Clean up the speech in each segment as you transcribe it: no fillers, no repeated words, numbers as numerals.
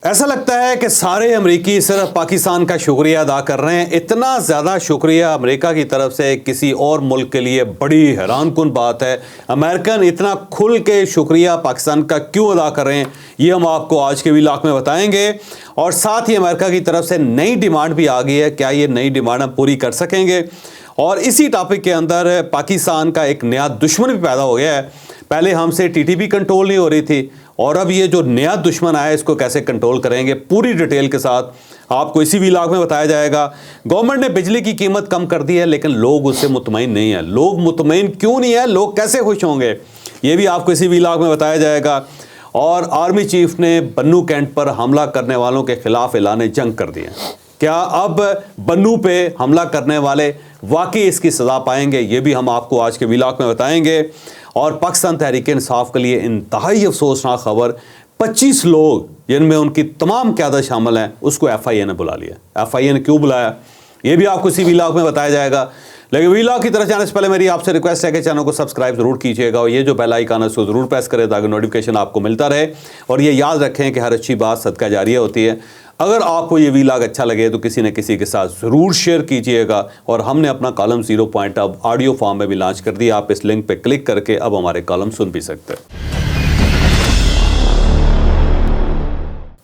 ایسا لگتا ہے کہ سارے امریکی صرف پاکستان کا شکریہ ادا کر رہے ہیں. اتنا زیادہ شکریہ امریکہ کی طرف سے کسی اور ملک کے لیے بڑی حیران کن بات ہے. امریکن اتنا کھل کے شکریہ پاکستان کا کیوں ادا کر رہے ہیں یہ ہم آپ کو آج کے ویلاگ میں بتائیں گے. اور ساتھ ہی امریکہ کی طرف سے نئی ڈیمانڈ بھی آ گئی ہے. کیا یہ نئی ڈیمانڈ ہم پوری کر سکیں گے؟ اور اسی ٹاپک کے اندر پاکستان کا ایک نیا دشمن بھی پیدا ہو گیا ہے. پہلے ہم سے ٹی ٹی پی کنٹرول نہیں ہو رہی تھی اور اب یہ جو نیا دشمن آیا ہے اس کو کیسے کنٹرول کریں گے پوری ڈیٹیل کے ساتھ آپ کو اسی ویلاگ میں بتایا جائے گا. گورنمنٹ نے بجلی کی قیمت کم کر دی ہے لیکن لوگ اس سے مطمئن نہیں ہیں. لوگ مطمئن کیوں نہیں ہیں؟ لوگ کیسے خوش ہوں گے یہ بھی آپ کو اسی ویلاگ میں بتایا جائے گا. اور آرمی چیف نے بنو کینٹ پر حملہ کرنے والوں کے خلاف اعلان جنگ کر دیا. کیا اب بنو پہ حملہ کرنے والے واقعی اس کی سزا پائیں گے؟ یہ بھی ہم آپ کو آج کے ویلاگ میں بتائیں گے. اور پاکستان تحریک انصاف کے لیے انتہائی افسوسناک خبر، 25 لوگ جن میں ان کی تمام قیادت شامل ہیں اس کو ایف آئی اے نے بلا لیا. ایف آئی اے نے کیوں بلایا یہ بھی آپ کو اسی ویلاگ میں بتایا جائے گا. لیکن ویلاگ کی طرف جانے سے پہلے میری آپ سے ریکویسٹ ہے کہ چینل کو سبسکرائب ضرور کیجیے گا اور یہ جو بیل آئیکن ہے اس کو ضرور پریس کریں تاکہ نوٹیفیکیشن آپ کو ملتا رہے. اور یہ یاد رکھیں کہ ہر اچھی بات صدقہ جاریہ ہوتی ہے. اگر آپ کو یہ ویلاگ اچھا لگے تو کسی نہ کسی کے ساتھ ضرور شیئر کیجئے گا. اور ہم نے اپنا کالم 0 پوائنٹ اب آڈیو فارم میں بھی لانچ کر دیا. آپ اس لنک پہ کلک کر کے اب ہمارے کالم سن بھی سکتے ہیں.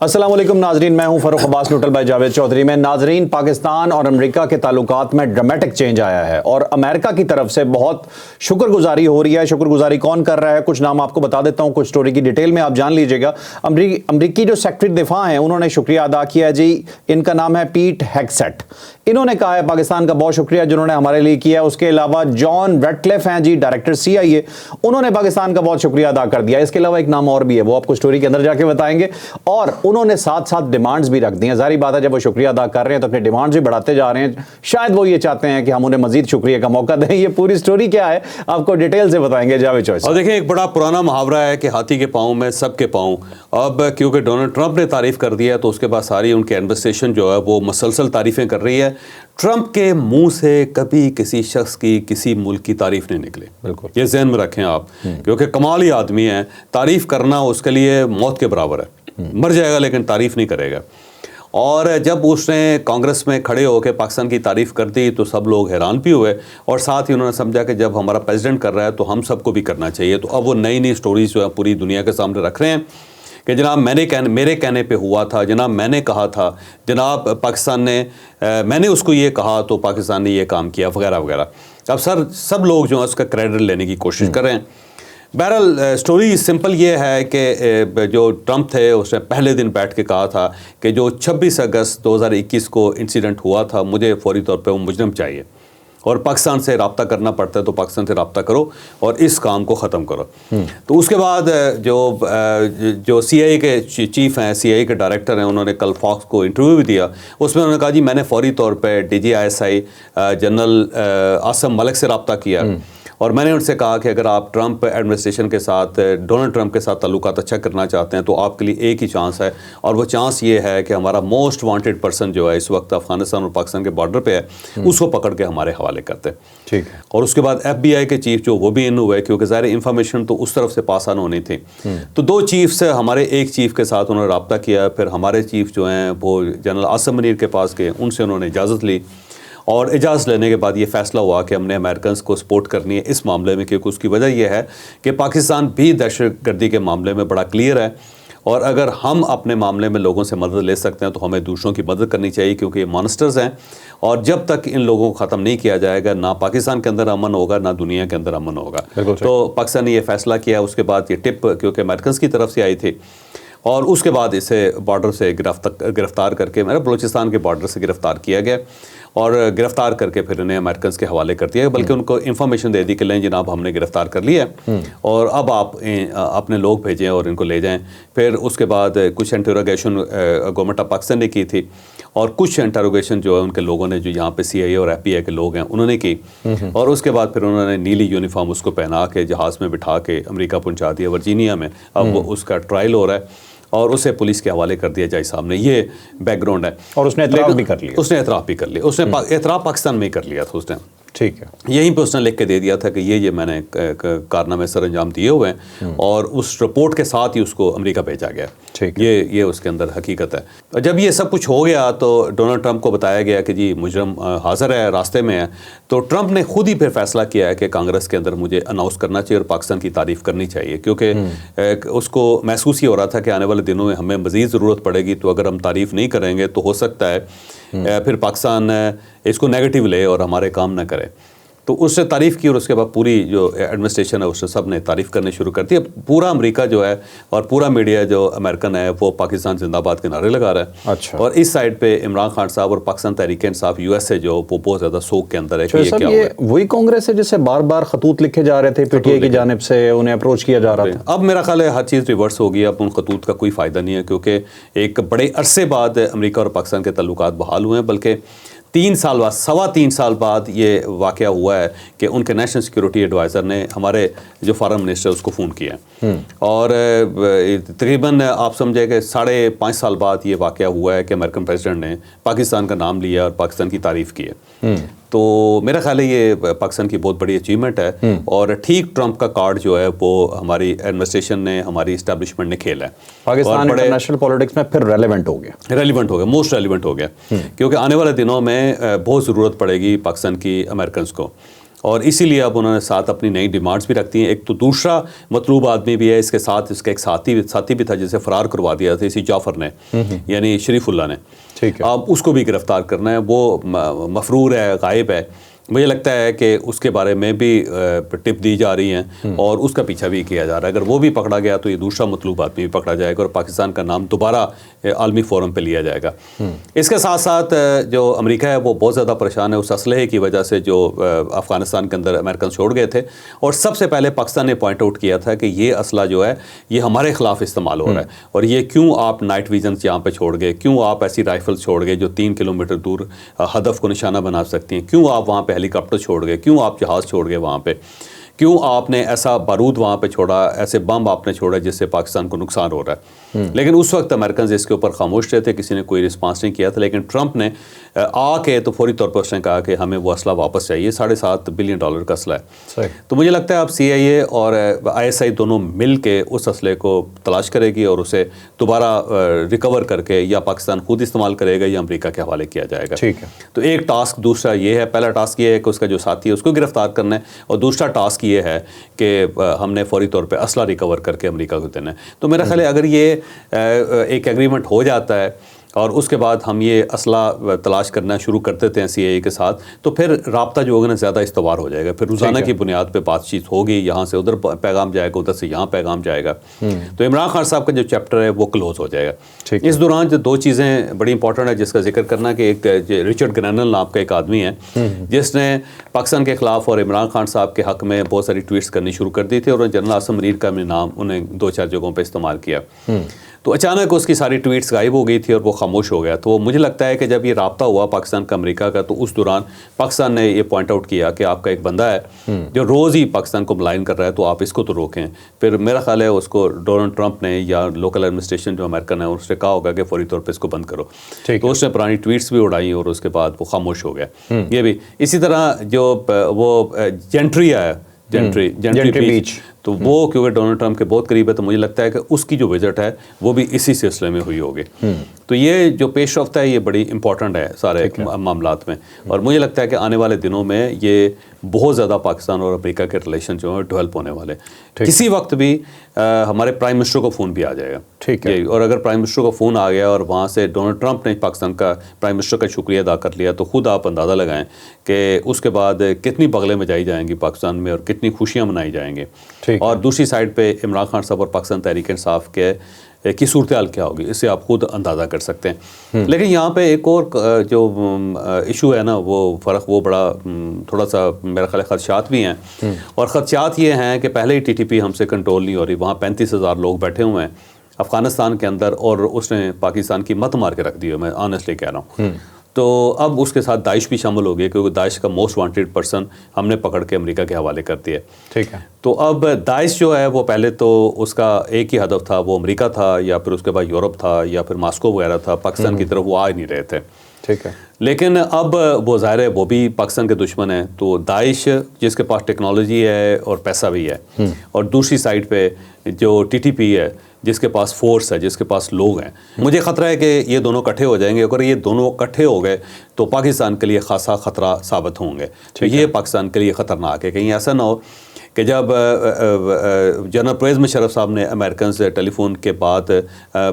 السلام علیکم ناظرین، میں ہوں فاروق عباس نیوٹرل بائی جاوید چودھری میں. ناظرین، پاکستان اور امریکہ کے تعلقات میں ڈرامیٹک چینج آیا ہے اور امریکہ کی طرف سے بہت شکر گزاری ہو رہی ہے. شکر گزاری کون کر رہا ہے؟ کچھ نام آپ کو بتا دیتا ہوں، کچھ سٹوری کی ڈیٹیل میں آپ جان لیجئے گا. امریکی جو سیکرٹری دفاع ہیں انہوں نے شکریہ ادا کیا جی. ان کا نام ہے پیٹ ہیگسیٹ. انہوں نے کہا ہے پاکستان کا بہت شکریہ جنہوں نے ہمارے لیے کیا. اس کے علاوہ جان ریڈکلف ہیں جی، ڈائریکٹر CIA، انہوں نے پاکستان کا بہت شکریہ ادا کر دیا. اس کے علاوہ ایک نام اور بھی ہے، وہ آپ کو سٹوری کے اندر جا کے بتائیں گے. اور انہوں نے ساتھ ساتھ ڈیمانڈز بھی رکھ دی ہیں. ظاہری بات ہے جب وہ شکریہ ادا کر رہے ہیں تو اپنے ڈیمانڈز بھی بڑھاتے جا رہے ہیں. شاید وہ یہ چاہتے ہیں کہ ہم انہیں مزید شکریہ کا موقع دیں. یہ پوری سٹوری کیا ہے آپ کو ڈیٹیل سے بتائیں گے جاوید چوئس. اور دیکھیں، ایک بڑا پرانا محاورہ ہے کہ ہاتھی کے پاؤں میں سب کے پاؤں. اب کیونکہ ڈونلڈ ٹرمپ نے تعریف کر دیا تو اس کے بعد ساری ان کی ایڈمنسٹریشن جو ہے وہ مسلسل تعریفیں کر رہی ہے. ٹرمپ کے منہ سے کبھی کسی شخص کی کسی ملک کی تعریف نہیں نکلی. بالکل یہ ذہن میں رکھیں آپ، کیونکہ کمالی آدمی ہے. تعریف کرنا اس کے لیے موت کے برابر ہے. مر جائے گا لیکن تعریف نہیں کرے گا. اور جب اس نے کانگریس میں کھڑے ہو کے پاکستان کی تعریف کر دی تو سب لوگ حیران بھی ہوئے اور ساتھ ہی انہوں نے سمجھا کہ جب ہمارا پریزیڈنٹ کر رہا ہے تو ہم سب کو بھی کرنا چاہیے. تو اب وہ نئی سٹوریز جو ہے پوری دنیا کے سامنے رکھ رہے ہیں کہ جناب میرے کہنے پہ ہوا تھا، جناب میں نے کہا تھا، جناب پاکستان نے میں نے اس کو یہ کہا تو پاکستان نے یہ کام کیا وغیرہ وغیرہ. اب سب لوگ جو ہیں اس کا کریڈٹ لینے کی کوشش کر رہے ہیں. بہرحال سٹوری سمپل یہ ہے کہ جو ٹرمپ تھے اس نے پہلے دن بیٹھ کے کہا تھا کہ جو 26 اگست 2021 کو انسیڈنٹ ہوا تھا مجھے فوری طور پہ وہ مجرم چاہیے اور پاکستان سے رابطہ کرنا پڑتا ہے تو پاکستان سے رابطہ کرو اور اس کام کو ختم کرو. تو اس کے بعد جو CIA کے چیف ہیں، CIA کے ڈائریکٹر ہیں، انہوں نے کل فاکس کو انٹرویو بھی دیا. اس میں انہوں نے کہا جی میں نے فوری طور پہ DGISI جنرل عاصم ملک سے رابطہ کیا اور میں نے ان سے کہا کہ اگر آپ ٹرمپ ایڈمنسٹریشن کے ساتھ، ڈونلڈ ٹرمپ کے ساتھ تعلقات اچھا کرنا چاہتے ہیں تو آپ کے لیے ایک ہی چانس ہے اور وہ چانس یہ ہے کہ ہمارا موسٹ وانٹیڈ پرسن جو ہے اس وقت افغانستان اور پاکستان کے بارڈر پہ ہے اس کو پکڑ کے ہمارے حوالے کرتے ہیں. ٹھیک ہے. اور اس کے بعد FBI کے چیف جو وہ بھی ان ہوئے کیونکہ ظاہر انفارمیشن تو اس طرف سے پاس آن ہونی تھی. تو 2 چیفس ہمارے ایک چیف کے ساتھ انہوں نے رابطہ کیا. پھر ہمارے چیف جو ہیں وہ جنرل عاصم منیر کے پاس گئے، ان سے انہوں نے اجازت لی اور اجازت لینے کے بعد یہ فیصلہ ہوا کہ ہم نے امریکنز کو سپورٹ کرنی ہے اس معاملے میں. کیونکہ اس کی وجہ یہ ہے کہ پاکستان بھی دہشت گردی کے معاملے میں بڑا کلیئر ہے اور اگر ہم اپنے معاملے میں لوگوں سے مدد لے سکتے ہیں تو ہمیں دوسروں کی مدد کرنی چاہیے کیونکہ یہ مانسٹرز ہیں اور جب تک ان لوگوں کو ختم نہیں کیا جائے گا نہ پاکستان کے اندر امن ہوگا نہ دنیا کے اندر امن ہوگا. تو پاکستان نے یہ فیصلہ کیا. اس کے بعد یہ ٹپ کیونکہ امریکنز کی طرف سے آئی تھی اور اس کے بعد اسے بارڈر سے گرفتار کر کے بلوچستان کے بارڈر سے گرفتار کیا گیا اور گرفتار کر کے پھر انہیں امریکنز کے حوالے کر دیا. بلکہ ان کو انفارمیشن دے دی کہ لیں جناب ہم نے گرفتار کر لیا ہے اور اب آپ اپنے لوگ بھیجیں اور ان کو لے جائیں. پھر اس کے بعد کچھ انٹروگیشن گورنمنٹ آف پاکستان نے کی تھی اور کچھ انٹروگیشن جو ہے ان کے لوگوں نے جو یہاں پہ CIA اور FBI کے لوگ ہیں انہوں نے کی اور اس کے بعد پھر انہوں نے نیلی یونیفارم اس کو پہنا کے جہاز میں بٹھا کے امریکہ پہنچا دیا ورجینیا میں. اب اس کا ٹرائل ہو رہا ہے اور اسے پولیس کے حوالے کر دیا جائے صاحب نے. یہ بیک گراؤنڈ ہے. اور اس نے اعتراف بھی کر لیا. اس نے اعتراف بھی کر لیا. اس نے اعتراف پاکستان میں ہی کر لیا تھا اس نے. ٹھیک ہے. یہیں پہ اس نے لکھ کے دے دیا تھا کہ یہ میں نے کارنامے سر انجام دیے ہوئے ہیں اور اس رپورٹ کے ساتھ ہی اس کو امریکہ بھیجا گیا. یہ اس کے اندر حقیقت ہے. جب یہ سب کچھ ہو گیا تو ڈونلڈ ٹرمپ کو بتایا گیا کہ جی مجرم حاضر ہے، راستے میں ہے. تو ٹرمپ نے خود ہی پھر فیصلہ کیا ہے کہ کانگریس کے اندر مجھے اناؤنس کرنا چاہیے اور پاکستان کی تعریف کرنی چاہیے، کیونکہ اس کو محسوس ہی ہو رہا تھا کہ آنے والے دنوں میں ہمیں مزید ضرورت پڑے گی. تو اگر ہم تعریف نہیں کریں گے تو ہو سکتا ہے پھر پاکستان اس کو نیگیٹو لے اور ہمارے کام نہ کرے. تو اس سے تعریف کی اور اس کے بعد پوری جو ایڈمنسٹریشن ہے اس سے سب نے تعریف کرنے شروع کر دی. پورا امریکہ جو ہے اور پورا میڈیا جو امریکن ہے وہ پاکستان زندہ باد کے نعرے لگا رہا ہے. اچھا. اور اس سائڈ پہ عمران خان صاحب اور Pakistan Tehreek Insaf U S A جو وہ بہت زیادہ سوگ کے اندر ہے کہ یہ کیا ہوا ہے. وہی کانگریس ہے جس سے بار بار خطوط لکھے جا رہے تھے، پی ٹی آئی کی جانب سے انہیں اپروچ کیا جا رہا تھا. اب میرا خیال ہے ہر چیز ریورس ہو گئی. اب ان خطوط کا کوئی فائدہ نہیں ہے کیونکہ ایک بڑے عرصے بعد امریکہ اور پاکستان کے تعلقات بحال ہوئے ہیں، بلکہ 3 سال بعد 3.25 سال بعد یہ واقعہ ہوا ہے کہ ان کے نیشنل سیکورٹی ایڈوائزر نے ہمارے جو فارن منسٹر اس کو فون کیا اور تقریباً آپ سمجھے کہ 5.5 سال بعد یہ واقعہ ہوا ہے کہ امریکن پریزیڈنٹ نے پاکستان کا نام لیا اور پاکستان کی تعریف کی ہے. تو میرا خیال ہے یہ پاکستان کی بہت بڑی اچیومنٹ ہے اور ٹھیک ٹرمپ کا کارڈ جو ہے وہ ہماری ایڈمنسٹریشن نے، ہماری اسٹیبلشمنٹ نے کھیلا ہے. پاکستان انٹرنیشنل پولیٹکس میں پھر ریلیونٹ ہو گیا، موسٹ ریلیونٹ ہو گیا کیونکہ آنے والے دنوں میں بہت ضرورت پڑے گی پاکستان کی امریکنز کو. اور اسی لیے اب انہوں نے ساتھ اپنی نئی ڈیمانڈز بھی رکھتی ہیں. ایک تو دوسرا مطلوب آدمی بھی ہے اس کے ساتھ، اس کا ایک ساتھی بھی تھا جسے فرار کروا دیا تھا اسی جعفر نے، یعنی شریف اللہ نے. اب اس کو بھی گرفتار کرنا ہے. وہ مفرور ہے، غائب ہے. مجھے لگتا ہے کہ اس کے بارے میں بھی ٹپ دی جا رہی ہیں اور اس کا پیچھا بھی کیا جا رہا ہے. اگر وہ بھی پکڑا گیا تو یہ دوسرا مطلوب آدمی بھی پکڑا جائے گا اور پاکستان کا نام دوبارہ عالمی فورم پہ لیا جائے گا. اس کے ساتھ ساتھ جو امریکہ ہے وہ بہت زیادہ پریشان ہے اس اسلحے کی وجہ سے جو افغانستان کے اندر امریکن چھوڑ گئے تھے. اور سب سے پہلے پاکستان نے پوائنٹ آؤٹ کیا تھا کہ یہ اسلحہ جو ہے یہ ہمارے خلاف استعمال ہو رہا ہے اور یہ کیوں آپ نائٹ ویژنس یہاں پہ چھوڑ گئے، کیوں آپ ایسی رائفل چھوڑ گئے جو 3 کلومیٹر دور ہدف کو نشانہ بنا سکتی ہیں، کیوں آپ وہاں پہ ہیلی کاپٹر چھوڑ گئے، کیوں آپ جہاز چھوڑ گئے وہاں پہ، کیوں آپ نے ایسا بارود وہاں پہ چھوڑا، ایسے بم آپ نے چھوڑا جس سے پاکستان کو نقصان ہو رہا ہے. لیکن اس وقت امریکنز اس کے اوپر خاموش رہے تھے، کسی نے کوئی رسپانس نہیں کیا تھا. لیکن ٹرمپ نے آ کے تو فوری طور پر اس نے کہا کہ ہمیں وہ اسلحہ واپس چاہیے. $7.5 بلین کا اسلحہ ہے. تو مجھے لگتا ہے اب CIA اور ISI دونوں مل کے اس اسلحے کو تلاش کرے گی اور اسے دوبارہ ریکور کر کے یا پاکستان خود استعمال کرے گا یا امریکہ کے حوالے کیا جائے گا. تو ایک ٹاسک دوسرا یہ ہے، پہلا ٹاسک یہ ہے کہ اس کا جو ساتھی ہے اس کو گرفتار کرنا ہے اور دوسرا ٹاسک یہ ہے کہ ہم نے فوری طور پہ اسلحہ ریکور کر کے امریکہ کو دینا ہے. تو میرا خیال ہے اگر یہ ایک ایگریمنٹ ہو جاتا ہے اور اس کے بعد ہم یہ اسلحہ تلاش کرنا شروع کر دیتے ہیں CIA کے ساتھ، تو پھر رابطہ جو ہوگا نا زیادہ استوار ہو جائے گا. پھر روزانہ کی بنیاد پہ بات چیت ہوگی، یہاں سے ادھر پیغام جائے گا، ادھر سے یہاں پیغام جائے گا. تو عمران خان صاحب کا جو چیپٹر ہے وہ کلوز ہو جائے گا. اس دوران جو 2 چیزیں بڑی امپورٹنٹ ہے جس کا ذکر کرنا کہ ایک رچرڈ گرینل نام کا ایک آدمی ہے جس نے پاکستان کے خلاف اور عمران خان صاحب کے حق میں بہت ساری ٹویٹس کرنی شروع کر دی تھی اور جنرل عاصم منیر کا نام انہیں 2-4 جگہوں پہ استعمال کیا. تو اچانک اس کی ساری ٹویٹس غائب ہو گئی تھی اور وہ خاموش ہو گیا. تو مجھے لگتا ہے کہ جب یہ رابطہ ہوا پاکستان کا امریکہ کا تو اس دوران پاکستان نے یہ پوائنٹ آؤٹ کیا کہ آپ کا ایک بندہ ہے جو روز ہی پاکستان کو ملائن کر رہا ہے، تو آپ اس کو تو روکیں. پھر میرا خیال ہے اس کو ڈونلڈ ٹرمپ نے یا لوکل ایڈمنسٹریشن جو امریکن ہے اس نے کہا ہوگا کہ فوری طور پہ اس کو بند کرو. تو اس نے پرانی ٹویٹس بھی اڑائی اور اس کے بعد وہ خاموش ہو گیا. یہ بھی اسی طرح جو وہ جینٹری ہے، جینٹری بیچ، تو وہ کیونکہ ڈونلڈ ٹرمپ کے بہت قریب ہے تو مجھے لگتا ہے کہ اس کی جو وزٹ ہے وہ بھی اسی سلسلے میں ہوئی ہوگی. تو یہ جو پیش رفت ہے یہ بڑی امپورٹنٹ ہے سارے معاملات میں اور مجھے لگتا ہے کہ آنے والے دنوں میں یہ بہت زیادہ پاکستان اور امریکہ کے ریلیشن جو ہیں ڈیولپ ہونے والے. کسی وقت بھی ہمارے پرائم منسٹر کو فون بھی آ جائے گا. ٹھیک ہے. اور اگر پرائم منسٹر کو فون آ گیا اور وہاں سے ڈونلڈ ٹرمپ نے پاکستان کا پرائم منسٹر کا شکریہ ادا کر لیا تو خود آپ اندازہ لگائیں کہ اس کے بعد کتنی بغلیں بجائی جائیں گی پاکستان میں اور کتنی خوشیاں منائی جائیں گی. اور دوسری سائڈ پہ عمران خان صاحب اور پاکستان تحریک انصاف کے کی صورتحال کیا ہوگی اس سے آپ خود اندازہ کر سکتے ہیں. لیکن یہاں پہ ایک اور جو ایشو ہے نا وہ فرق وہ بڑا تھوڑا سا میرا خیال خدشات بھی ہیں اور خدشات یہ ہیں کہ پہلے ہی TTP ہم سے کنٹرول نہیں ہو رہی. وہاں 35,000 لوگ بیٹھے ہوئے ہیں افغانستان کے اندر اور اس نے پاکستان کی مت مار کے رکھ دی ہے، میں آنیسٹلی کہہ رہا ہوں. تو اب اس کے ساتھ داعش بھی شامل ہو گئی کیونکہ داعش کا موسٹ وانٹیڈ پرسن ہم نے پکڑ کے امریکہ کے حوالے کر دیا. ٹھیک ہے. تو اب داعش جو ہے وہ پہلے تو اس کا ایک ہی ہدف تھا, وہ امریکہ تھا یا پھر اس کے بعد یورپ تھا یا پھر ماسکو وغیرہ تھا. پاکستان کی طرف وہ آ ہی نہیں رہے تھے. ٹھیک ہے. لیکن اب وہ ظاہر ہے وہ بھی پاکستان کے دشمن ہیں. تو داعش جس کے پاس ٹیکنالوجی ہے اور پیسہ بھی ہے, اور دوسری سائڈ پہ جو ٹی ٹی پی ہے جس کے پاس فورس ہے, جس کے پاس لوگ ہیں, مجھے خطرہ ہے کہ یہ دونوں اکٹھے ہو جائیں گے. اگر یہ دونوں اکٹھے ہو گئے تو پاکستان کے لیے خاصا خطرہ ثابت ہوں گے. تو یہ پاکستان کے لیے خطرناک ہے. کہیں ایسا نہ ہو کہ جب جنرل پرویز مشرف صاحب نے امریکن سے ٹیلی فون کے بعد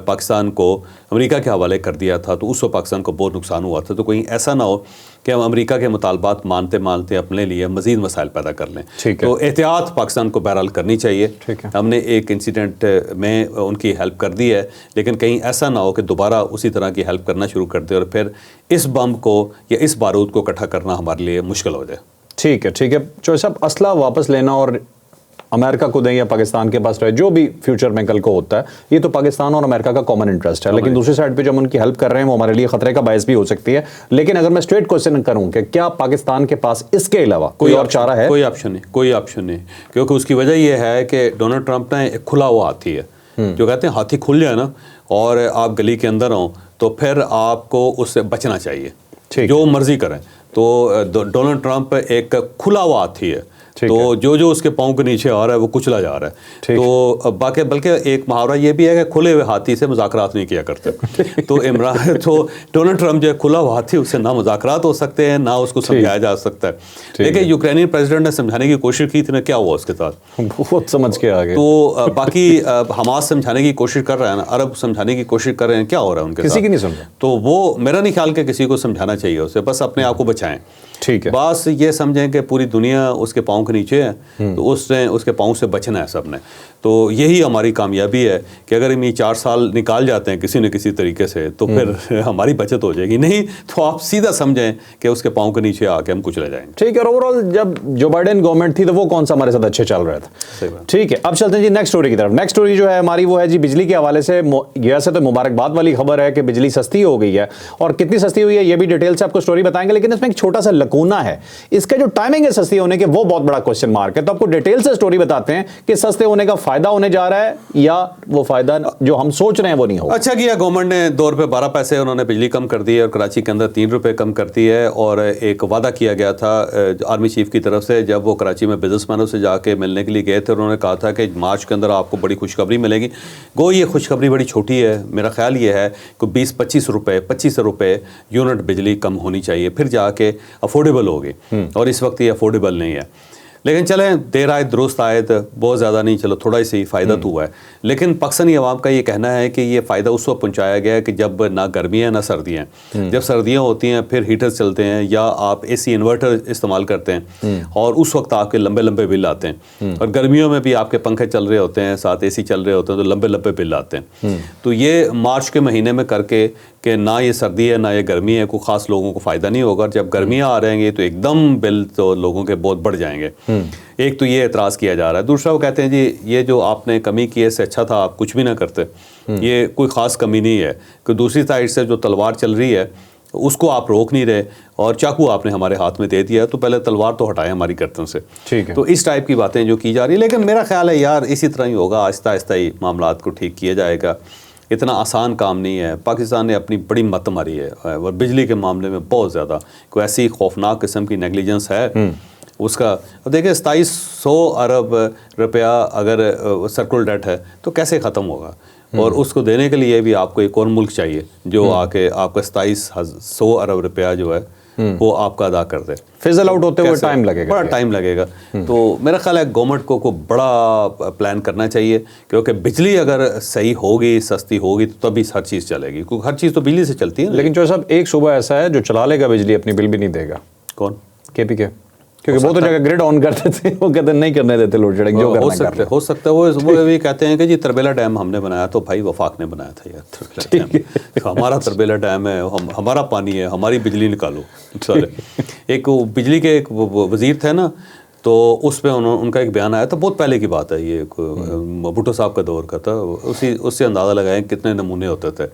پاکستان کو امریکہ کے حوالے کر دیا تھا تو اس وقت پاکستان کو بہت نقصان ہوا تھا. تو کہیں ایسا نہ ہو کہ ہم امریکہ کے مطالبات مانتے مانتے اپنے لیے مزید مسائل پیدا کر لیں. تو احتیاط پاکستان کو بہرحال کرنی چاہیے. ہم نے ایک انسیڈنٹ میں ان کی ہیلپ کر دی ہے, لیکن کہیں ایسا نہ ہو کہ دوبارہ اسی طرح کی ہیلپ کرنا شروع کر دے اور پھر اس بم کو یا اس بارود کو اکٹھا کرنا ہمارے لیے مشکل ہو جائے. ٹھیک ہے. ٹھیک ہے چوہے صاحب, اسلحہ واپس لینا اور امریکہ کو دیں یا پاکستان کے پاس رہے, جو بھی فیوچر میں کل کو ہوتا ہے, یہ تو پاکستان اور امریکہ کا کامن انٹرسٹ ہے. لیکن دوسری سائڈ پہ جو ہم ان کی ہیلپ کر رہے ہیں وہ ہمارے لیے خطرے کا باعث بھی ہو سکتی ہے. لیکن اگر میں اسٹریٹ کوشچن کروں کہ کیا پاکستان کے پاس اس کے علاوہ کوئی اور چارہ ہے؟ کوئی آپشن نہیں, کوئی آپشن نہیں. کیونکہ اس کی وجہ یہ ہے کہ ڈونلڈ ٹرمپ نے ایک کھلا ہوا ہاتھی ہے, جو کہتے ہیں ہاتھی کھل جائے نا اور آپ گلی کے اندر ہوں تو پھر آپ کو اس سے بچنا چاہیے, جو مرضی کریں. تو ڈونلڈ ٹرمپ ایک کھلا ہوا ہاتھی ہے, تو جو اس کے پاؤں کے نیچے آ رہا ہے وہ کچلا جا رہا ہے. تو باقی بلکہ ایک محاورہ یہ بھی ہے کہ کھلے ہوئے ہاتھی سے مذاکرات نہیں کیا کرتے. تو ڈونلڈ ٹرمپ جو ہے کھلا ہوا ہاتھی, اس سے نہ مذاکرات ہو سکتے ہیں نہ اس کو سمجھایا جا سکتا ہے. لیکن یوکرینین پریزیڈنٹ نے سمجھانے کی کوشش کی تھی نا, کیا ہوا اس کے ساتھ, بہت سمجھ کے آگے. تو باقی حماس سمجھانے کی کوشش کر رہا ہے نا, عرب سمجھانے کی کوشش کر رہے ہیں, کیا ہو رہا ہے ان کے ساتھ, کسی کی نہیں سمجھا. تو وہ میرا نہیں خیال کہ کسی کو سمجھانا چاہیے اسے, بس اپنے آپ کو بچائیں. ٹھیک ہے. بس یہ سمجھیں کہ پوری دنیا اس کے پاؤں کے نیچے ہے, تو اس نے اس کے پاؤں سے بچنا ہے سب نے. تو یہی ہماری کامیابی ہے کہ اگر ہم یہ 4 سال نکال جاتے ہیں کسی نہ کسی طریقے سے تو پھر ہماری بچت ہو جائے گی. نہیں تو آپ سیدھا سمجھیں کہ اس کے پاؤں کے نیچے آ کے ہم کچلے جائیں گے. ٹھیک ہے. اوور آل جب جو بائیڈن گورنمنٹ تھی تو وہ کون سا ہمارے ساتھ اچھے چل رہا تھا. ٹھیک ہے. اب چلتے ہیں جی نیکسٹ اسٹوری کی طرف. نیکسٹ اسٹوری جو ہے ہماری وہ ہے جی بجلی کے حوالے سے. ویسے تو مبارکباد والی خبر ہے کہ بجلی سستی ہو گئی ہے, اور کتنی سستی ہوئی ہے یہ بھی ڈیٹیل سے آپ کو اسٹوری بتائیں گے. لیکن اس میں ایک چھوٹا سا لکونہ ہے, اس کا جو ٹائمنگ ہے سستی ہونے کے وہ بہت بڑا کوشچن مارک ہے. تو آپ کو ڈیٹیل سے اسٹوری بتاتے ہیں کہ سستے ہونے کا فائدہ ہونے جا رہا ہے یا وہ فائدہ جو ہم سوچ رہے ہیں وہ نہیں ہوگا. اچھا کیا گورنمنٹ نے 2 روپے 12 پیسے انہوں نے بجلی کم کر دی ہے, اور کراچی کے اندر 3 روپے کم کر دی ہے. اور ایک وعدہ کیا گیا تھا آرمی چیف کی طرف سے جب وہ کراچی میں بزنس مینوں سے جا کے ملنے کے لیے گئے تھے. انہوں نے کہا تھا کہ مارچ کے اندر آپ کو بڑی خوشخبری ملے گی. گو یہ خوشخبری بڑی چھوٹی ہے. میرا خیال یہ ہے کہ 20-25 روپے یونٹ بجلی کم ہونی چاہیے, پھر جا کے افورڈیبل ہوگی, اور اس وقت یہ افورڈیبل نہیں ہے. لیکن چلیں دیر آئے درست آئے, بہت زیادہ نہیں, چلو تھوڑا ہی صحیح فائدہ تو ہوا ہے. لیکن پاکستانی عوام کا یہ کہنا ہے کہ یہ فائدہ اس وقت پہنچایا گیا ہے کہ جب نہ گرمیاں نہ سردیاں. جب سردیاں ہوتی ہیں پھر ہیٹر چلتے ہیں یا آپ اے سی انورٹر استعمال کرتے ہیں, اور اس وقت آپ کے لمبے لمبے بل آتے ہیں. اور گرمیوں میں بھی آپ کے پنکھے چل رہے ہوتے ہیں, ساتھ اے سی چل رہے ہوتے ہیں, تو لمبے لمبے بل آتے ہیں. تو یہ مارچ کے مہینے میں کر کے کہ نہ یہ سردی ہے نہ یہ گرمی ہے, کوئی خاص لوگوں کو فائدہ نہیں ہوگا. جب گرمیاں آ رہیں گی تو ایک دم بل تو لوگوں کے بہت بڑھ جائیں گے. ایک تو یہ اعتراض کیا جا رہا ہے. دوسرا وہ کہتے ہیں جی یہ جو آپ نے کمی کی ہے اس سے اچھا تھا آپ کچھ بھی نہ کرتے. یہ کوئی خاص کمی نہیں ہے کہ دوسری سائڈ سے جو تلوار چل رہی ہے اس کو آپ روک نہیں رہے, اور چاقو آپ نے ہمارے ہاتھ میں دے دیا, تو پہلے تلوار تو ہٹائیں ہماری گردن سے. تو اس ٹائپ کی باتیں جو کی جا رہی ہیں. لیکن میرا خیال ہے یار اسی طرح ہی ہوگا, آہستہ آہستہ ہی معاملات کو ٹھیک کیا جائے گا. اتنا آسان کام نہیں ہے. پاکستان نے اپنی بڑی مت ماری ہے, اور بجلی کے معاملے میں بہت زیادہ کوئی ایسی خوفناک قسم کی نیگلیجنس ہے اس کا. دیکھیں 2700 ارب روپیہ اگر سرکل ڈیٹ ہے تو کیسے ختم ہوگا, اور اس کو دینے کے لیے بھی آپ کو ایک اور ملک چاہیے جو آ کے آپ کا 2700 ارب روپیہ جو ہے وہ آپ کا ادا کر دے. فیزل آؤٹ ہوتے ہوئے ٹائم لگے گا, بڑا ٹائم لگے گا. تو میرا خیال ہے گورنمنٹ کو بڑا پلان کرنا چاہیے, کیونکہ بجلی اگر صحیح ہوگی سستی ہوگی تو تبھی ہر چیز چلے گی, کیونکہ ہر چیز تو بجلی سے چلتی ہے. لیکن جو صاحب ایک صوبہ ایسا ہے جو چلا لے گا بجلی, اپنی بل بھی نہیں دے گا. کون؟ کے پی کے. کیونکہ بہت جگہ گریڈ آن کرتے تھے, وہ کہتے ہیں نہیں کرنے دیتے لوڈ شیڈنگ. جو ہو سکتا ہے وہ بھی کہتے ہیں کہ جی تربیلا ڈیم ہم نے بنایا, تو بھائی وفاق نے بنایا تھا یار. ہمارا تربیلا ڈیم ہے, ہمارا پانی ہے, ہماری بجلی نکالو. ایک بجلی کے ایک وزیر تھے نا, تو اس پہ ان کا ایک بیان آیا تھا, بہت پہلے کی بات ہے یہ, بھٹو صاحب کا دور کا تھا. اس سے اندازہ لگائیں کتنے نمونے ہوتے تھے.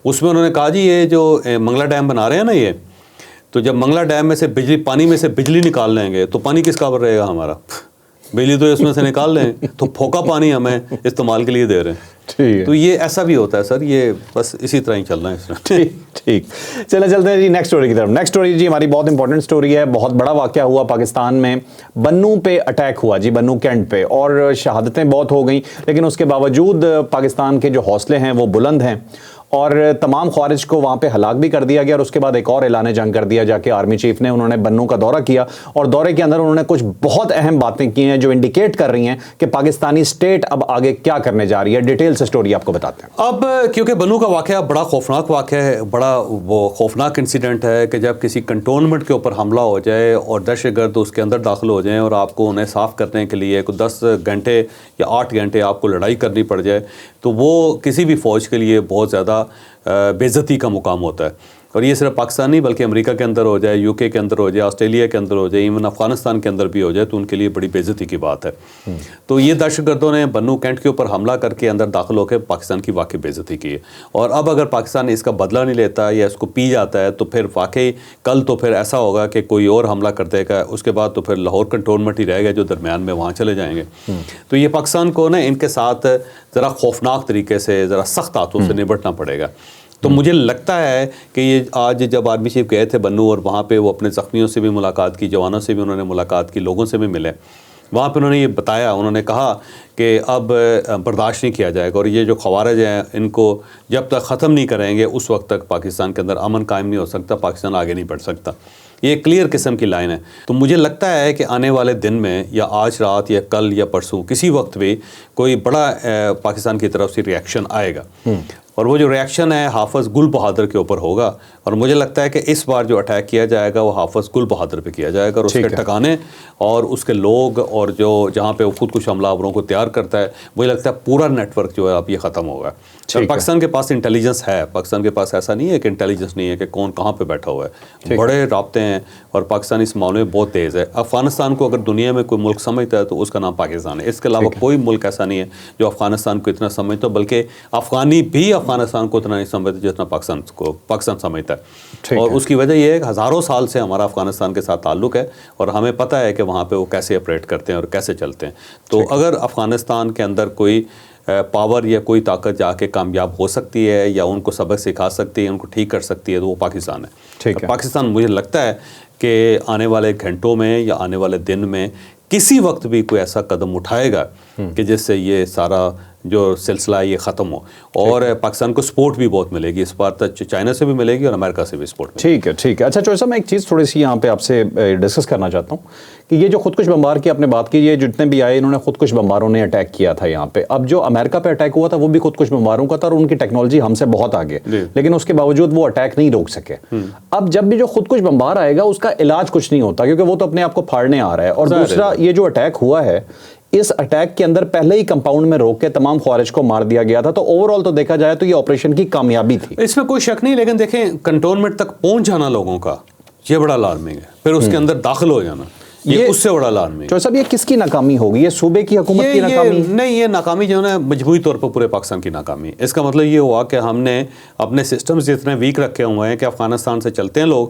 اس میں انہوں نے کہا جی یہ جو منگلا ڈیم بنا رہے ہیں نا یہ، تو جب منگلا ڈیم میں سے بجلی، پانی میں سے بجلی نکال لیں گے تو پانی کس قابل رہے گا ہمارا؟ بجلی تو اس میں سے نکال لیں، تو پھوکا پانی ہمیں استعمال کے لیے دے رہے ہیں۔ تو یہ ایسا بھی ہوتا ہے سر، یہ بس اسی طرح ہی چل رہا ہے اس میں۔ ٹھیک، چلتے ہیں جی نیکسٹ اسٹوری کی طرف۔ نیکسٹ اسٹوری جی ہماری بہت امپورٹنٹ اسٹوری ہے، بہت بڑا واقعہ ہوا پاکستان میں، بنوں پہ اٹیک ہوا جی، بنوں کینٹ پہ، اور شہادتیں بہت ہو گئیں، لیکن اس کے باوجود پاکستان کے جو حوصلے ہیں وہ بلند ہیں، اور تمام خوارج کو وہاں پہ ہلاک بھی کر دیا گیا، اور اس کے بعد ایک اور اعلان جنگ کر دیا جا کے آرمی چیف نے۔ انہوں نے بنوں کا دورہ کیا، اور دورے کے اندر انہوں نے کچھ بہت اہم باتیں کی ہیں جو انڈیکیٹ کر رہی ہیں کہ پاکستانی اسٹیٹ اب آگے کیا کرنے جا رہی ہے۔ ڈیٹیل سے اسٹوری آپ کو بتاتے ہیں۔ اب کیونکہ بنوں کا واقعہ بڑا خوفناک واقعہ ہے، بڑا وہ خوفناک انسیڈنٹ ہے کہ جب کسی کنٹونمنٹ کے اوپر حملہ ہو جائے اور دہشت گرد اس کے اندر داخل ہو جائیں اور آپ کو انہیں صاف کرنے کے لیے 10 گھنٹے یا 8 گھنٹے آپ کو لڑائی کرنی پڑ جائے، تو وہ کسی بھی فوج کے لیے بہت زیادہ بے عزتی کا مقام ہوتا ہے۔ اور یہ صرف پاکستان نہیں بلکہ امریکہ کے اندر ہو جائے، یو کے اندر ہو جائے، آسٹریلیا کے اندر ہو جائے، ایون افغانستان کے اندر بھی ہو جائے، تو ان کے لیے بڑی بے عزتی کی بات ہے۔ تو یہ دہشت گردوں نے بنوں کینٹ کے اوپر حملہ کر کے اندر داخل ہو کے پاکستان کی واقعی بے عزتی کی ہے، اور اب اگر پاکستان اس کا بدلہ نہیں لیتا یا اس کو پی جاتا ہے تو پھر واقعی کل تو پھر ایسا ہوگا کہ کوئی اور حملہ کر دے گا، اس کے بعد تو پھر لاہور کنٹونمنٹ ہی رہے گا جو درمیان میں وہاں چلے جائیں گے۔ تو یہ پاکستان کو نا ان کے ساتھ ذرا خوفناک طریقے سے، ذرا سخت ہاتھوں سے نبٹنا پڑے گا۔ تو مجھے لگتا ہے کہ یہ آج جب آرمی چیف گئے تھے بنوں، اور وہاں پہ وہ اپنے زخمیوں سے بھی ملاقات کی، جوانوں سے بھی انہوں نے ملاقات کی، لوگوں سے بھی ملے، وہاں پہ انہوں نے یہ بتایا، انہوں نے کہا کہ اب برداشت نہیں کیا جائے گا، اور یہ جو خوارج ہیں ان کو جب تک ختم نہیں کریں گے اس وقت تک پاکستان کے اندر امن قائم نہیں ہو سکتا، پاکستان آگے نہیں بڑھ سکتا۔ یہ ایک کلیئر قسم کی لائن ہے۔ تو مجھے لگتا ہے کہ آنے والے دن میں یا آج رات یا کل یا پرسوں کسی وقت بھی کوئی بڑا پاکستان کی طرف سے ریئیکشن آئے گا، اور وہ جو ریئیکشن ہے حافظ گل بہادر کے اوپر ہوگا، اور مجھے لگتا ہے کہ اس بار جو اٹیک کیا جائے گا وہ حافظ گل بہادر پہ کیا جائے گا، اور اس کے ٹھکانے اور اس کے لوگ اور جو جہاں پہ وہ خود کش حملہ آوروں کو تیار کرتا ہے، مجھے لگتا ہے پورا نیٹ ورک جو ہے اب یہ ختم ہوگا۔ پاکستان کے پاس انٹیلیجنس ہے، پاکستان کے پاس ایسا نہیں ہے کہ انٹیلیجنس نہیں ہے کہ کون کہاں پہ بیٹھا ہوا ہے، بڑے رابطے ہیں، اور پاکستان اس معاملے میں بہت تیز ہے۔ افغانستان کو اگر دنیا میں کوئی ملک سمجھتا ہے تو اس کا نام پاکستان ہے، اس کے علاوہ کوئی ملک ایسا نہیں ہے جو افغانستان کو اتنا سمجھتا ہو، بلکہ افغانی بھی افغانستان کو اتنا نہیں سمجھتا جتنا پاکستان سمجھتا ہے۔ اور اس کی وجہ یہ ہے کہ ہزاروں سال سے ہمارا افغانستان کے ساتھ تعلق ہے، اور ہمیں پتہ ہے کہ وہاں پہ وہ کیسے آپریٹ کرتے ہیں اور کیسے چلتے ہیں۔ تو اگر افغانستان کے اندر کوئی پاور یا کوئی طاقت جا کے کامیاب ہو سکتی ہے یا ان کو سبق سکھا سکتی ہے، ان کو ٹھیک کر سکتی ہے، تو وہ پاکستان ہے۔ پاکستان مجھے لگتا ہے کہ آنے والے گھنٹوں میں یا آنے والے دن میں کسی وقت بھی کوئی ایسا قدم اٹھائے گا کہ جس سے یہ سارا جو سلسلہ ہے یہ ختم ہو، اور پاکستان کو سپورٹ بھی بہت ملے گی، اس بار تک چائنا سے بھی ملے گی اور امریکہ سے بھی سپورٹ ملے گی۔ ٹھیک ہے۔ اچھا چوہر صاحب، میں ایک چیز تھوڑی سی یہاں پہ آپ سے ڈسکس کرنا چاہتا ہوں کہ یہ جو خودکش بمبار کی آپ نے بات کی، یہ جتنے بھی آئے انہوں نے خودکش بمباروں نے اٹیک کیا تھا یہاں پہ۔ اب جو امریکہ پہ اٹیک ہوا تھا وہ بھی خودکش بمباروں کا تھا، اور ان کی ٹیکنالوجی ہم سے بہت آگے، لیکن اس کے باوجود وہ اٹیک نہیں روک سکے۔ اب جب بھی جو خودکش بمبار آئے گا اس کا علاج کچھ نہیں ہوتا، کیونکہ وہ تو اپنے آپ کو پھاڑنے آ رہا ہے، اور دوسرا یہ جو اٹیک ہوا ہے اس اٹیک کے اندر پہلے ہی کمپاؤنڈ میں روک کے تمام خوارج کو مار دیا گیا تھا، تو اوور آل تو دیکھا جائے تو یہ آپریشن کی کامیابی تھی۔ اس میں کوئی شک نہیں، لیکن دیکھیں کنٹونمنٹ تک پہنچ جانا لوگوں کا یہ بڑا الارمنگ ہے، پھر اس کے اندر داخل ہو جانا یہ اس سے بڑا الارمنگ ہے۔ چوہر صاحب، یہ کس کی ناکامی ہوگی؟ یہ صوبے کی حکومت کی ناکامی نہیں، یہ ناکامی جو ہے مجموعی طور پر پورے پاکستان کی ناکامی۔ اس کا مطلب یہ ہوا کہ ہم نے اپنے سسٹمز اتنے ویک رکھے ہوئے ہیں کہ افغانستان سے چلتے ہیں لوگ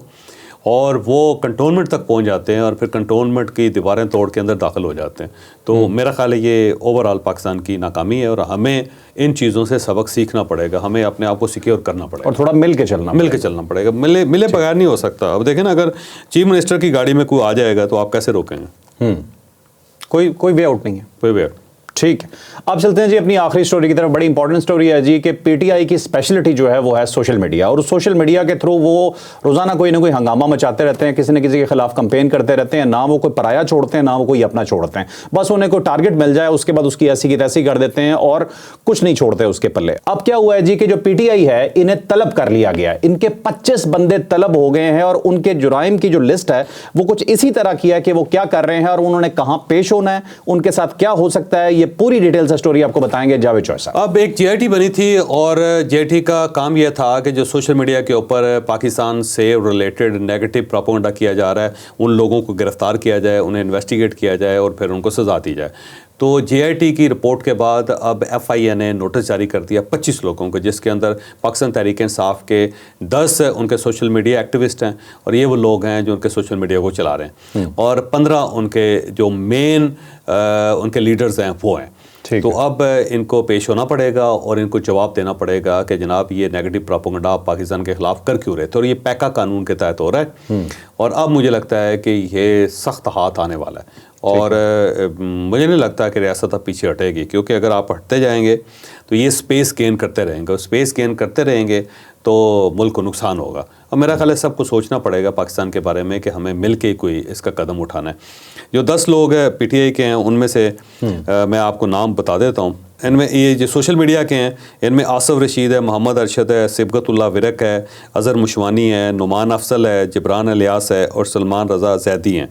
اور وہ کنٹونمنٹ تک پہنچ جاتے ہیں، اور پھر کنٹونمنٹ کی دیواریں توڑ کے اندر داخل ہو جاتے ہیں۔ تو میرا خیال ہے یہ اوور آل پاکستان کی ناکامی ہے، اور ہمیں ان چیزوں سے سبق سیکھنا پڑے گا، ہمیں اپنے آپ کو سیکیور کرنا پڑے گا، اور تھوڑا مل کے چلنا پڑے گا۔ ملے بغیر نہیں ہو سکتا۔ اب دیکھیں نا، اگر چیف منسٹر کی گاڑی میں کوئی آ جائے گا تو آپ کیسے روکیں گے؟ کوئی وے آؤٹ نہیں ہے، کوئی وے آؤٹ۔ ٹھیک ہے، اب چلتے ہیں جی اپنی آخری سٹوری کی طرف۔ بڑی امپورٹنٹ سٹوری ہے جی کہ پی ٹی آئی کی اسپیشلٹی جو ہے وہ ہے سوشل میڈیا، اور سوشل میڈیا کے تھرو وہ روزانہ کوئی نہ کوئی ہنگامہ مچاتے رہتے ہیں، کسی نہ کسی کے خلاف کمپین کرتے رہتے ہیں، نہ وہ کوئی پرایا چھوڑتے ہیں نہ وہ کوئی اپنا چھوڑتے ہیں، بس انہیں کوئی ٹارگٹ مل جائے اس کے بعد اس کی ایسی کی تیسی کر دیتے ہیں اور کچھ نہیں چھوڑتے اس کے پلے۔ اب کیا ہوا ہے جی کہ جو پی ٹی آئی ہے انہیں طلب کر لیا گیا ہے، ان کے 25 بندے طلب ہو گئے ہیں، اور ان کے جرائم کی جو لسٹ ہے وہ کچھ اسی طرح کی ہے کہ وہ کیا کر رہے ہیں اور انہوں نے کہاں پیش ہونا ہے، ان کے ساتھ کیا ہو سکتا ہے، یہ پوری ڈیٹیل سے سٹوری آپ کو بتائیں گے جاوید چوہر صاحب۔ اب ایک جے آئی ٹی بنی تھی، اور جے آئی ٹی کا کام یہ تھا کہ جو سوشل میڈیا کے اوپر پاکستان سے ریلیٹڈ نیگیٹو پروپیگنڈا کیا جا رہا ہے ان لوگوں کو گرفتار کیا جائے، انہیں انویسٹیگیٹ کیا جائے اور پھر ان کو سزا دی جائے۔ تو JIT کی رپورٹ کے بعد اب FIA نے نوٹس جاری کر دیا 25 لوگوں کو، جس کے اندر پاکستان تحریک انصاف کے 10 ان کے سوشل میڈیا ایکٹیوسٹ ہیں، اور یہ وہ لوگ ہیں جو ان کے سوشل میڈیا کو چلا رہے ہیں، اور 15 ان کے جو مین ان کے لیڈرز ہیں وہ ہیں۔ تو اب ان کو پیش ہونا پڑے گا اور ان کو جواب دینا پڑے گا کہ جناب یہ نیگیٹو پروپیگنڈا آپ پاکستان کے خلاف کر کیوں رہے تھے، اور یہ پیکا قانون کے تحت ہو رہا ہے، اور اب مجھے لگتا ہے کہ یہ سخت ہاتھ آنے والا ہے، اور مجھے نہیں لگتا کہ ریاست اب پیچھے ہٹے گی، کیونکہ اگر آپ ہٹتے جائیں گے تو یہ سپیس گین کرتے رہیں گے، اور سپیس گین کرتے رہیں گے تو ملک کو نقصان ہوگا، اور میرا خیال ہے سب کو سوچنا پڑے گا پاکستان کے بارے میں کہ ہمیں مل کے کوئی اس کا قدم اٹھانا ہے۔ جو 10 لوگ PTI کے ہیں ان میں سے میں آپ کو نام بتا دیتا ہوں، ان میں یہ جو سوشل میڈیا کے ہیں ان میں آصف رشید ہے، محمد ارشد ہے، صبغت اللہ ورق ہے، اظہر مشوانی ہے، نعمان افضل ہے، جبران الیاس ہے، اور سلمان رضا زیدی ہیں۔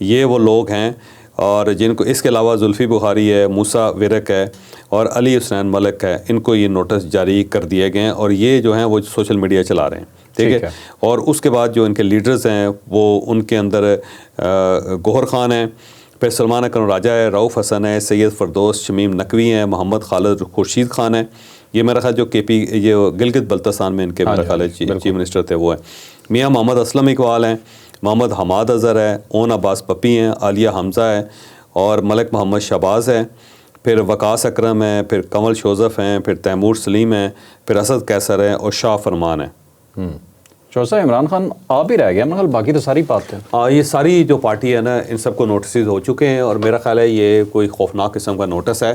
یہ وہ لوگ ہیں، اور جن کو اس کے علاوہ زلفی بخاری ہے، موسیٰ ورق ہے، اور علی حسین ملک ہے، ان کو یہ نوٹس جاری کر دیے گئے ہیں، اور یہ جو ہیں وہ سوشل میڈیا چلا رہے ہیں، ٹھیک ہے۔ اور اس کے بعد جو ان کے لیڈرز ہیں وہ ان کے اندر گوہر خان ہیں، پھر سلمان اکرم راجہ ہے، رؤف حسن ہے، سید فردوس شمیم نقوی ہیں، محمد خالد خورشید خان ہے، یہ میرا خیال جو یہ گلگت بلتستان میں ان کے میرا خیال ہے چیف منسٹر تھے وہ ہیں، میاں محمد اسلم اقبال ہیں، محمد حماد اظہر ہے، اون عباس پپی ہیں، عالیہ حمزہ ہے، اور ملک محمد شہباز ہے، پھر وقاص اکرم ہے، پھر کنول شوزف ہیں، پھر تیمور سلیم ہیں، پھر اسد کیسر ہے، اور شاہ فرمان ہے۔ چوسا عمران خان آپ ہی رہ گیا، مگر باقی تو ساری بات ہے۔ یہ ساری جو پارٹی ہے نا ان سب کو نوٹسز ہو چکے ہیں، اور میرا خیال ہے یہ کوئی خوفناک قسم کا نوٹس ہے،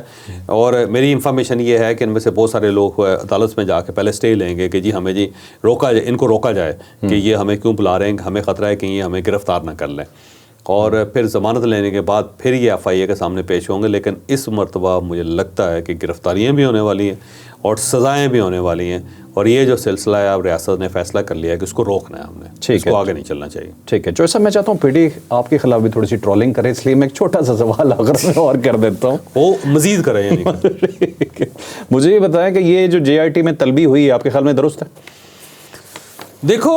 اور میری انفارمیشن یہ ہے کہ ان میں سے بہت سارے لوگ عدالت میں جا کے پہلے اسٹے لیں گے کہ جی ہمیں جی روکا جائے، ان کو روکا جائے کہ یہ ہمیں کیوں بلا رہے ہیں، ہمیں خطرہ ہے کہ یہ ہمیں گرفتار نہ کر لیں، اور پھر ضمانت لینے کے بعد پھر یہ FIA کے سامنے پیش ہوں گے۔ لیکن اس مرتبہ مجھے لگتا ہے کہ گرفتاریاں بھی ہونے والی ہیں اور سزائیں بھی ہونے والی ہیں، اور یہ جو سلسلہ ہے اب ریاست نے فیصلہ کر لیا ہے کہ اس کو روکنا ہے ہم نے، اس کو آگے نہیں چلنا چاہیے۔ ٹھیک ہے چوہے صاحب، میں چاہتا ہوں PD آپ کے خلاف بھی تھوڑی سی ٹرولنگ کرے، اس لیے میں ایک چھوٹا سا سوال آخر میں اور کر دیتا ہوں، وہ مزید کریں یعنی مجھے یہ بتائیں کہ یہ جو JIT میں طلبی ہوئی ہے آپ کے خیال میں درست ہے؟ دیکھو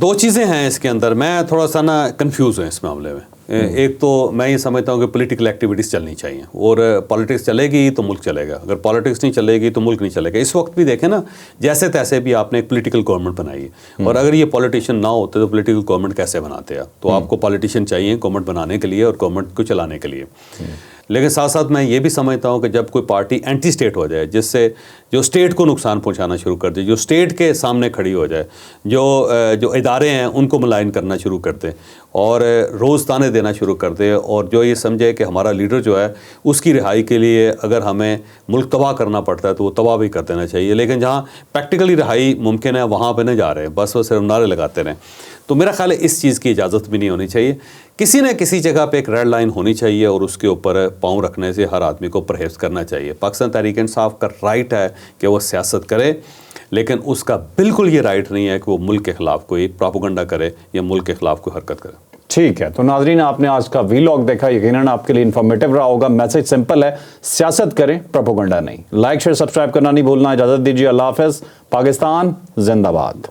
2 چیزیں ہیں اس کے اندر، میں تھوڑا سا نا کنفیوز ہوں اس معاملے میں۔ ایک تو میں یہ سمجھتا ہوں کہ پولیٹیکل ایکٹیویٹیز چلنی چاہیے، اور پالیٹکس چلے گی تو ملک چلے گا، اگر پالیٹکس نہیں چلے گی تو ملک نہیں چلے گا۔ اس وقت بھی دیکھیں نا، جیسے تیسے بھی آپ نے ایک پولیٹیکل گورنمنٹ بنائی ہے، اور اگر یہ پولیٹیشین نہ ہوتے تو پولیٹیکل گورنمنٹ کیسے بناتے ہیں؟ تو آپ کو پالیٹیشین چاہیے گورنمنٹ بنانے کے لیے اور گورنمنٹ کو چلانے کے لیے۔ لیکن ساتھ ساتھ میں یہ بھی سمجھتا ہوں کہ جب کوئی پارٹی اینٹی اسٹیٹ ہو جائے، جس سے جو اسٹیٹ کو نقصان پہنچانا شروع کر دے، جو اسٹیٹ کے سامنے کھڑی ہو جائے، جو ادارے ہیں ان کو ملائن کرنا شروع کر دے، اور روز تانے دینا شروع کر دے، اور جو یہ سمجھے کہ ہمارا لیڈر جو ہے اس کی رہائی کے لیے اگر ہمیں ملک تباہ کرنا پڑتا ہے تو وہ تباہ بھی کر دینا چاہیے، لیکن جہاں پریکٹیکلی رہائی ممکن ہے وہاں پہ نہ جا رہے ہیں، بس وہ صرف نعرے لگاتے رہیں۔ تو میرا خیال ہے اس چیز کی اجازت بھی نہیں ہونی چاہیے، کسی نہ کسی جگہ پہ ایک ریڈ لائن ہونی چاہیے، اور اس کے اوپر پاؤں رکھنے سے ہر آدمی کو پرہیز کرنا چاہیے۔ پاکستان تحریک انصاف کا رائٹ ہے کہ وہ سیاست کرے، لیکن اس کا بالکل یہ رائٹ نہیں ہے کہ وہ ملک کے خلاف کوئی پروپیگنڈا کرے یا ملک کے خلاف کوئی حرکت کرے۔ ٹھیک ہے، تو ناظرین آپ نے آج کا ویلاگ دیکھا، یقیناً آپ کے لیے انفارمیٹیو رہا ہوگا۔ میسج سمپل ہے، سیاست کریں، پروپیگنڈا نہیں۔ لائک شیئر سبسکرائب کرنا نہیں بھولنا۔ اجازت دیجیے، اللہ حافظ۔ پاکستان زندہ باد۔